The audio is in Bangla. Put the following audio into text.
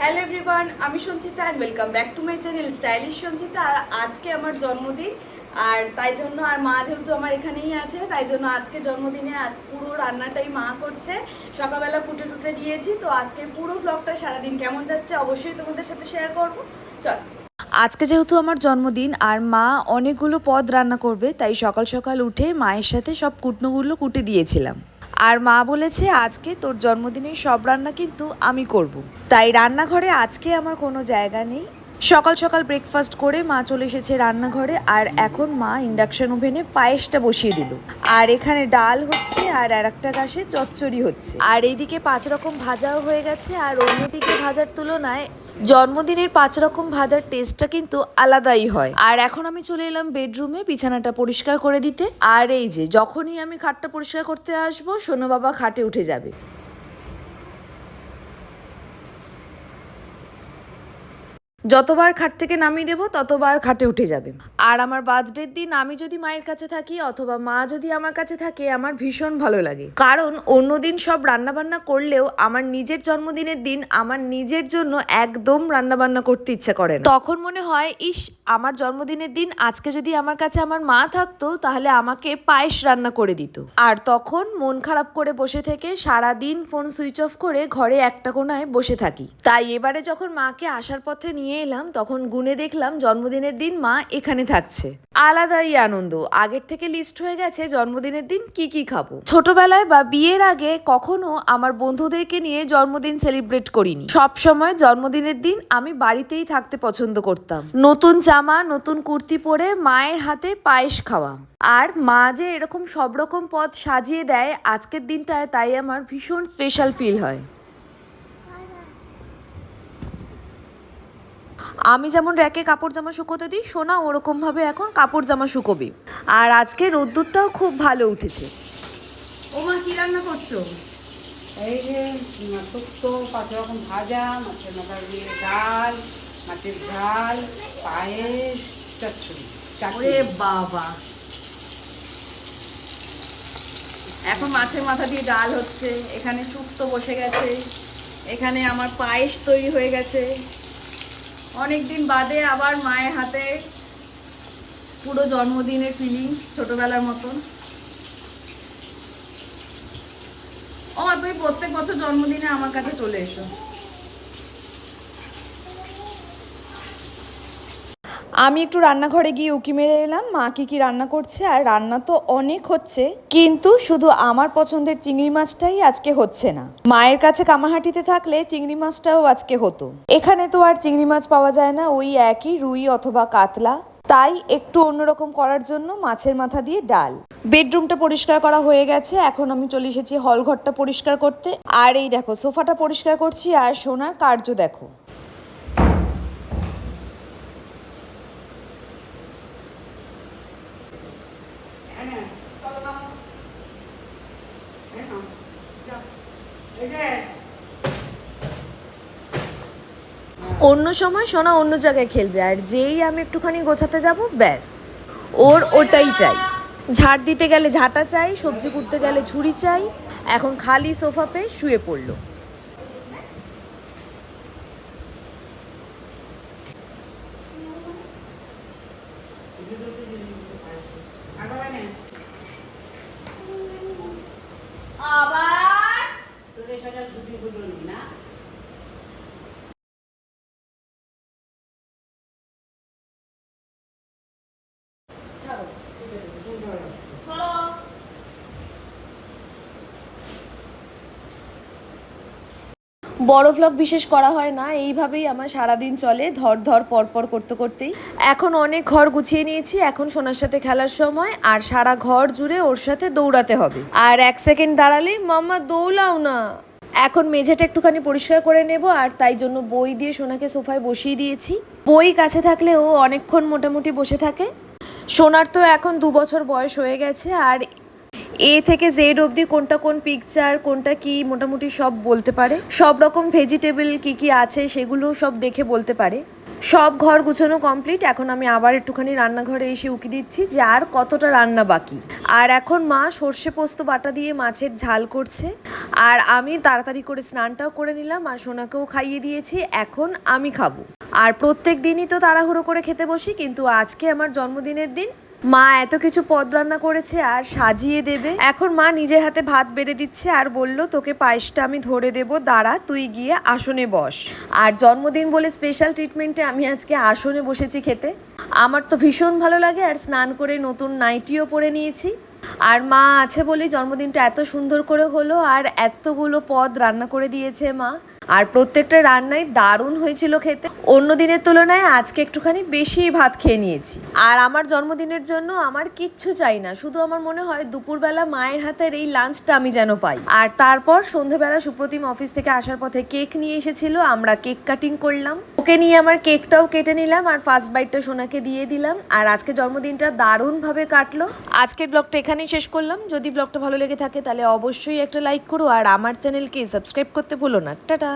হ্যালো এভরিওয়ান, আমি Sanchita and welcome back to my channel stylish Sanchita. আর আজকে আমার জন্মদিন, আর তাই জন্য আর মা যেহেতু আমার এখানেই আছে, তাই জন্য আজকে জন্মদিনে আজ পুরো রান্নাটাই মা করছে। সকালবেলা ফুটে টুটে দিয়েছি, তো আজকে পুরো ব্লগটা সারাদিন কেমন যাচ্ছে অবশ্যই তোমাদের সাথে শেয়ার করবো। চল। আজকে যেহেতু আমার জন্মদিন আর মা অনেকগুলো পদ রান্না করবে, তাই সকাল সকাল উঠে মায়ের সাথে সব কুটনোগুলো কুটে দিয়েছিলাম। আর মা বলেছে আজকে তোর জন্মদিনের সব রান্না কিন্তু আমি করব। তাই রান্নাঘরে আজকে আমার কোনো জায়গা নেই। সকাল সকাল ব্রেকফাস্ট করে মা চলে এসেছে রান্নাঘরে, আর এখন মা ইন্ডাকশন ওভেনে পায়েসটা বসিয়ে দিল। আর এখানে ডাল হচ্ছে আর একটা গাছে চচ্চড়ি হচ্ছে, আর এইদিকে 5 রকম ভাজাও হয়ে গেছে। আর অন্যদিকে ভাজার তুলনায় জন্মদিনের 5 রকম ভাজার টেস্টটা কিন্তু আলাদাই হয়। আর এখন আমি চলে এলাম বেডরুমে বিছানাটা পরিষ্কার করে দিতে। আর এই যে যখনই আমি খাটটা পরিষ্কার করতে আসবো, সোনা বাবা খাটে উঠে যাবে। যতবার খাট থেকে নামিয়ে দেবো ততবার খাটে উঠে যাবে। আর আমার বার্থডের দিন আমি যদি মায়ের কাছে থাকি অথবা মা যদি আমার কাছে থাকে, আমার ভীষণ ভালো লাগে। কারণ অন্যদিন সব রান্নাবান্না করলেও আমার নিজের জন্মদিনের দিন আমার নিজের জন্য একদম রান্নাবান্না করতে ইচ্ছে করে না। তখন মনে হয় ইস, আমার জন্মদিনের দিন আজকে যদি আমার কাছে আমার মা থাকতো তাহলে আমাকে পায়েস রান্না করে দিত। আর তখন মন খারাপ করে বসে থেকে সারাদিন ফোন সুইচ অফ করে ঘরে একটা কোনায় বসে থাকি। তাই এবারে যখন মাকে আসার পথে নিয়ে এলাম, তখন গুনে দেখলাম জন্মদিনের দিন মা এখানে থাকছে। আলাদাই আনন্দ। আগের থেকে লিস্ট হয়ে গেছে জন্মদিনের দিন কি কি খাবো। ছোটবেলায় বা বিয়ের আগে কখনো আমার বন্ধুদেরকে নিয়ে জন্মদিন সেলিব্রেট করিনি। সব সময় জন্মদিনের দিন আমি বাড়িতেই থাকতে পছন্দ করতাম। নতুন জামা নতুন কুর্তি পরে মায়ের হাতে পায়েস খাওয়া। আর মা যে এরকম সব রকম পদ সাজিয়ে দেয় আজকের দিনটায়, তাই আমার ভীষণ স্পেশাল ফিল হয়। আমি যেমন র্যাকে কাপড় জামা শুকোতে দিই, সোনা ওরকমভাবে এখন কাপড় জামা শুকোবি। আর আজকে রোদ্দুরটাও খুব ভালো উঠেছে। ও মা, কি রান্না করছো? এই যে শুক্তো, 5 রকম ভাজা, মাছের মাথা দিয়ে ডাল, মাছের ঝাল, পায়েস, চচ্চড়ি, ওরে বাবা, এখন মাছের মাথা দিয়ে ডাল হচ্ছে, এখানে শুক্তো বসে গেছে, এখানে আমার পায়েস তৈরি হয়ে গেছে। অনেকদিন বাদে আবার মায়ের হাতে পুরো জন্মদিনের ফিলিংস, ছোটবেলার মতন। ও মা, তুমি প্রত্যেক বছর জন্মদিনে আমার কাছে চলে এসো। আমি একটু রান্নাঘরে গিয়ে উকি মেরে এলাম মা কি রান্না করছে। আর রান্না তো অনেক হচ্ছে, কিন্তু শুধু আমার পছন্দের চিংড়ি মাছটাই আজকে হচ্ছে না। মায়ের কাছে কামাহাটিতে থাকলে চিংড়ি মাছটাও আজকে হতো। এখানে তো আর চিংড়ি মাছ পাওয়া যায় না, ওই একই রুই অথবা কাতলা। তাই একটু অন্যরকম করার জন্য মাছের মাথা দিয়ে ডাল। বেডরুমটা পরিষ্কার করা হয়ে গেছে, এখন আমি চলে এসেছি হল ঘরটা পরিষ্কার করতে। আর এই দেখো সোফাটা পরিষ্কার করছি, আর সোনার কার্য দেখো। অন্য সময় সোনা অন্য জায়গায় খেলবে, আর যেই আমি একটুখানি গোছাতে যাব ব্যাস ওর ওটাই চাই। ঝাড় দিতে গেলে ঝাঁটা চাই, সবজি কুটতে গেলে ঝুড়ি চাই। এখন খালি সোফা পেয়ে শুয়ে পড়লো। আবার তোদের সাথে ছুটি হলো না। বড় ভ্লগ বিশেষ করা হয় না, এইভাবেই আমার সারাদিন চলে, ধর ধর পরপর করতে করতেই। এখন অনেক ঘর গুছিয়ে নিয়েছি, এখন সোনার সাথে খেলার সময়। আর সারা ঘর জুড়ে ওর সাথে দৌড়াতে হবে। আর 1 সেকেন্ড দাঁড়ালেই মাম্মা দৌড়াও না। এখন মেঝেটা একটুখানি পরিষ্কার করে নেব, আর তাই জন্য বই দিয়ে সোনাকে সোফায় বসিয়ে দিয়েছি। বই কাছে থাকলে ও অনেকক্ষণ মোটামুটি বসে থাকে। সোনার তো এখন 2 বছর বয়স হয়ে গেছে, আর এ থেকে জেড অবধি কোনটা কোন পিকচার কোনটা কি মোটামুটি সব বলতে পারে। সব রকম ভেজিটেবল কি কি আছে সেগুলো সব দেখে বলতে পারে। সব ঘর গুছানো কমপ্লিট। এখন আমি আবার একটুখানি রান্নাঘরে এসে উকি দিচ্ছি যে আর কতটা রান্না বাকি। আর এখন মা সর্ষে পোস্ত বাটা দিয়ে মাছের ঝাল করছে, আর আমি তাড়াতাড়ি করে স্নানটাও করে নিলাম আর সোনাকেও খাইয়ে দিয়েছি। এখন আমি খাবো। আর প্রত্যেক দিনই তো তাড়াহুড়ো করে খেতে বসি, কিন্তু আজকে আমার জন্মদিনের দিন। মা এত কিছু পদ রান্না করেছে আর সাজিয়ে দেবে। এখন মা নিজের হাতে ভাত বেড়ে দিচ্ছে আর বলল, তোকে পায়েসটা আমি ধরে দেব, দাঁড়া, তুই গিয়ে আসনে বস। আর জন্মদিন বলে স্পেশাল ট্রিটমেন্টে আমি আজকে আসনে বসেছি খেতে। আমার তো ভীষণ ভালো লাগে। আর স্নান করে নতুন নাইটিও পরে নিয়েছি। আর মা আছে বলেই জন্মদিনটা এত সুন্দর করে হলো। আর এতগুলো পদ রান্না করে দিয়েছে মা। আর প্রত্যেকটা রান্নাই দারুণ হয়েছিল খেতে। অন্য দিনের তুলনায় আজকে একটুখানি বেশি ভাত খেয়ে নিয়েছি। আর আমার জন্মদিনের জন্য আমার কিচ্ছু চাই না, শুধু আমার মনে হয় দুপুরবেলা মায়ের হাতের এই লাঞ্চটা আমি যেন পাই। আর তারপর সন্ধেবেলা সুপ্রতিম অফিস থেকে আসার পথে কেক নিয়ে এসেছিল, আমরা কেক কাটিং করলাম। ওকে নিয়ে আমার কেকটাও কেটে নিলাম আর ফার্স্ট বাইটটা সোনাকে দিয়ে দিলাম। আর আজকে জন্মদিনটা দারুণভাবে কাটলো। আজকের ব্লগটা এখানেই শেষ করলাম। যদি ব্লগটা ভালো লেগে থাকে তাহলে অবশ্যই একটা লাইক করো আর আমার চ্যানেলকে সাবস্ক্রাইব করতে ভুলো না। টাটা।